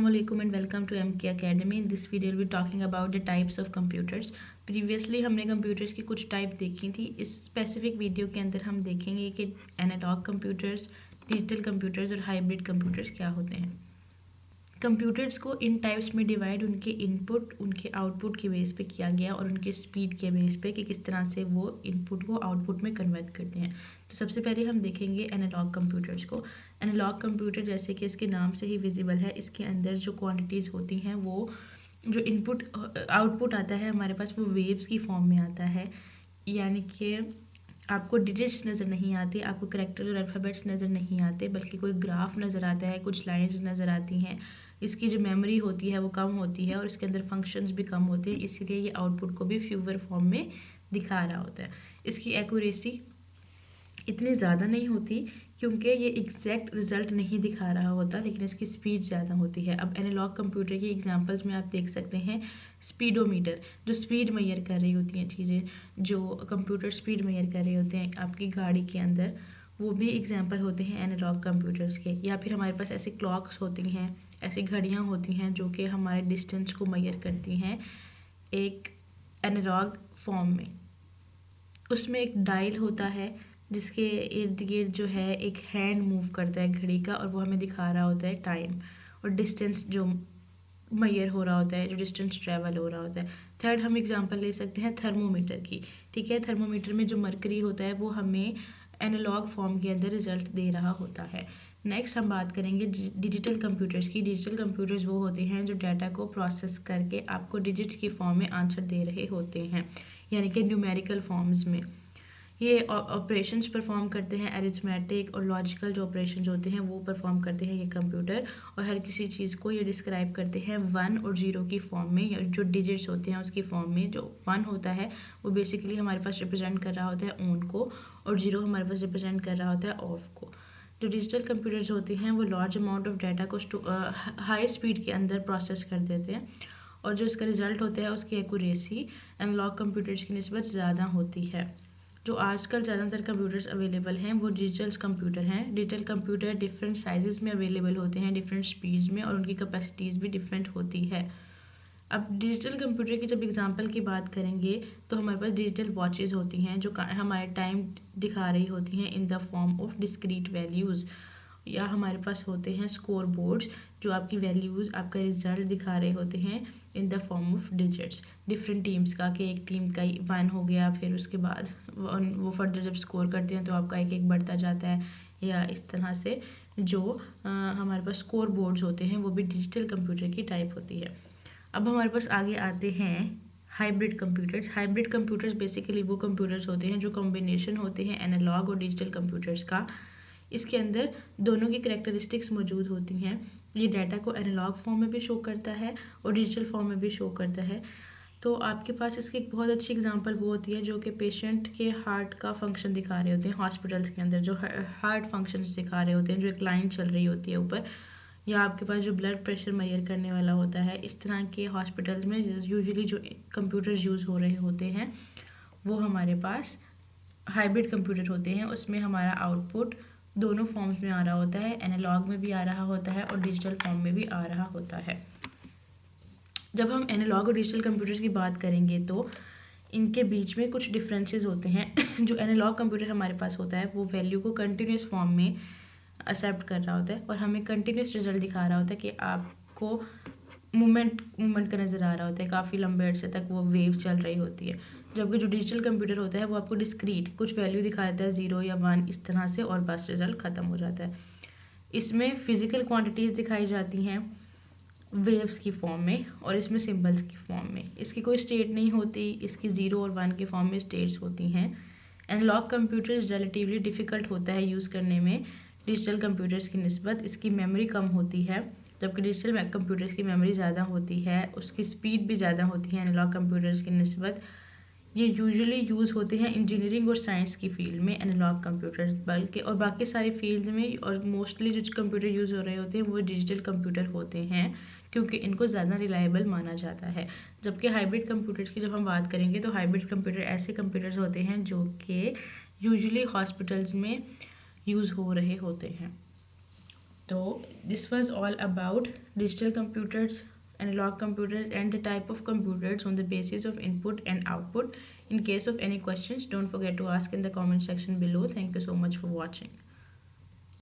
Assalamualaikum and welcome to MK Academy. In this video we'll be talking about the types of computers. Previously हमने computers की कुछ type देखी थी. इस specific video के अंदर हम देखेंगे कि एनालॉग कंप्यूटर्स, डिजिटल कंप्यूटर्स और हाइब्रिड कंप्यूटर्स क्या होते हैं. कंप्यूटर्स को इन टाइप्स में डिवाइड उनके इनपुट, उनके आउटपुट के बेस पे किया गया और उनके स्पीड के बेस पे कि किस तरह से वो इनपुट को आउटपुट में कन्वर्ट करते हैं. तो सबसे पहले हम देखेंगे एनालॉग कंप्यूटर्स को. एनालॉग कंप्यूटर जैसे कि इसके नाम से ही विजिबल है, इसके अंदर जो क्वांटिटीज़ होती हैं वो जो इनपुट आउटपुट आता है हमारे पास वो वेव्स की फॉर्म में आता है. यानी कि आपको डिजिट्स नज़र नहीं आते, आपको कैरेक्टर्स और अल्फ़ाबेट्स नज़र नहीं आते, बल्कि कोई ग्राफ नज़र आता है, कुछ लाइंस नज़र आती हैं. इसकी जो मेमोरी होती है वो कम होती है और इसके अंदर फंक्शंस भी कम होते हैं, इसीलिए ये आउटपुट को भी फ्यूवर फॉर्म में दिखा रहा होता है. इसकी एक्यूरेसी इतनी ज़्यादा नहीं होती क्योंकि ये एग्जैक्ट रिजल्ट नहीं दिखा रहा होता, लेकिन इसकी स्पीड ज़्यादा होती है. अब एनालॉग कंप्यूटर की एग्जांपल्स में आप देख सकते हैं स्पीडोमीटर, जो स्पीड मेजर कर रही होती हैं चीज़ें, जो कंप्यूटर स्पीड मेजर कर रहे होते हैं आपकी गाड़ी के अंदर, वो भी एग्जांपल होते हैं एनालॉग कंप्यूटर्स के. या फिर हमारे पास ऐसी क्लॉक्स होती हैं, ऐसी घड़ियाँ होती हैं जो कि हमारे डिस्टेंस को मेजर करती हैं एक एनालॉग फॉर्म में. उसमें एक डायल होता है जिसके इर्द गिर्द जो है एक हैंड मूव करता है घड़ी का और वो हमें दिखा रहा होता है टाइम और डिस्टेंस जो मेजर हो रहा होता है, जो डिस्टेंस ट्रैवल हो रहा होता है. थर्ड हम एग्जांपल ले सकते हैं थर्मोमीटर की. ठीक है, थर्मोमीटर में जो मरकरी होता है वो हमें एनालॉग फॉर्म के अंदर रिजल्ट दे रहा होता है. नेक्स्ट हम बात करेंगे डिजिटल कंप्यूटर्स की. डिजिटल कंप्यूटर्स वो होते हैं जो डाटा को प्रोसेस करके आपको डिजिट्स की फॉर्म में आंसर दे रहे होते हैं, यानी कि न्यूमेरिकल फॉर्म्स में. ये ऑपरेशंस परफॉर्म करते हैं, अरिथमेटिक और लॉजिकल जो ऑपरेशंस होते हैं वो परफॉर्म करते हैं ये कंप्यूटर. और हर किसी चीज़ को ये डिस्क्राइब करते हैं 1 और 0 की फॉर्म में, या जो डिजिट्स होते हैं उसकी फॉर्म में. जो 1 होता है वो बेसिकली हमारे पास रिप्रेजेंट कर रहा होता है ऑन को और 0 हमारे पास रिप्रेजेंट कर रहा होता है ऑफ को. जो डिजिटल कंप्यूटर्स होते हैं वो लार्ज अमाउंट ऑफ डाटा को हाई स्पीड के अंदर प्रोसेस कर देते हैं और जो इसका रिजल्ट होता है उसकी एक्यूरेसी एनालॉग कंप्यूटर्स की निस्बत ज़्यादा होती है. जो आजकल ज़्यादातर कंप्यूटर्स अवेलेबल हैं वो डिजिटल कंप्यूटर हैं. डिजिटल कंप्यूटर डिफरेंट साइजेस में अवेलेबल होते हैं, डिफरेंट स्पीड्स में, और उनकी कैपेसिटीज़ भी डिफरेंट होती है. अब डिजिटल कंप्यूटर की जब एग्जांपल की बात करेंगे तो हमारे पास डिजिटल वॉचेज़ होती हैं जो हमारे टाइम दिखा रही होती हैं in the form of discrete values. या हमारे पास होते हैं स्कोर बोर्ड्स जो आपकी वैल्यूज़, आपका रिजल्ट दिखा रहे होते हैं in the form of digits. Different teams का, कि एक टीम का 1 हो गया, फिर उसके बाद वो फर्दर जब स्कोर करते हैं तो आपका एक एक बढ़ता जाता है. या इस तरह से जो हमारे पास स्कोर बोर्ड्स होते हैं वो भी डिजिटल कंप्यूटर की टाइप होती है. अब हमारे पास आगे आते हैं hybrid computers. Hybrid computers basically वो कंप्यूटर्स होते हैं जो कॉम्बिनेशन होते हैं एनालॉग और डिजिटल कंप्यूटर्स का. इसके अंदर दोनों की करैक्टरिस्टिक्स मौजूद होती हैं. ये डाटा को एनालॉग फॉर्म में भी शो करता है और डिजिटल फॉर्म में भी शो करता है. तो आपके पास इसकी एक बहुत अच्छी एग्जांपल वो होती है जो कि पेशेंट के हार्ट का फंक्शन दिखा रहे होते हैं हॉस्पिटल्स के अंदर, जो हार्ट फंक्शंस दिखा रहे होते हैं, जो एक लाइन चल रही होती है ऊपर. या आपके पास जो ब्लड प्रेशर मेजर करने वाला होता है. इस तरह के हॉस्पिटल्स में यूजुअली जो कंप्यूटर्स यूज़ हो रहे होते हैं वो हमारे पास हाइब्रिड कंप्यूटर होते हैं. उसमें हमारा आउटपुट दोनों फॉर्म्स में आ रहा होता है, एनालॉग में भी आ रहा होता है और डिजिटल फॉर्म में भी आ रहा होता है. जब हम एनालॉग और डिजिटल कंप्यूटर्स की बात करेंगे तो इनके बीच में कुछ डिफरेंसेस होते हैं. जो एनालॉग कंप्यूटर हमारे पास होता है वो वैल्यू को कंटिन्यूस फॉर्म में एक्सेप्ट कर रहा होता है और हमें कंटिन्यूस रिजल्ट दिखा रहा होता है कि आपको मूवमेंट का नज़र आ रहा होता है, काफ़ी लंबे अरसे तक वो वेव चल रही होती है. जबकि जो डिजिटल कंप्यूटर होता है वो आपको डिस्क्रीट कुछ वैल्यू दिखा देता है 0 या 1 इस तरह से, और बस रिजल्ट ख़त्म हो जाता है. इसमें फ़िज़िकल क्वांटिटीज़ दिखाई जाती हैं वेव्स की फॉर्म में और इसमें सिंबल्स की फॉर्म में. इसकी कोई स्टेट नहीं होती, इसकी 0 और 1 के फॉर्म में स्टेट्स होती हैं. एनालॉग कंप्यूटर्स रिलेटिवली डिफ़िकल्ट होता है यूज़ करने में डिजिटल कंप्यूटर्स की निस्बत. इसकी मेमोरी कम होती है, जबकि डिजिटल कंप्यूटर्स की मेमोरी ज़्यादा होती है. उसकी स्पीड भी ज़्यादा होती है एनालॉग कंप्यूटर्स की निस्बत. ये यूजुअली यूज़ होते हैं इंजीनियरिंग और साइंस की फील्ड में एनालॉग कंप्यूटर्स, बल्कि और बाकी सारी फील्ड में. और मोस्टली जो कंप्यूटर यूज़ हो रहे होते हैं वो डिजिटल कंप्यूटर होते हैं क्योंकि इनको ज़्यादा रिलायबल माना जाता है. जबकि हाइब्रिड कंप्यूटर्स की जब हम बात करेंगे तो हाइब्रिड कंप्यूटर ऐसे कंप्यूटर्स होते हैं जो कि यूजुअली हॉस्पिटल्स में यूज़ हो रहे होते हैं. So this was all about digital computers, analog computers, and the type of computers on the basis of input and output. In case of any questions, don't forget to ask in the comment section below. Thank you so much for watching.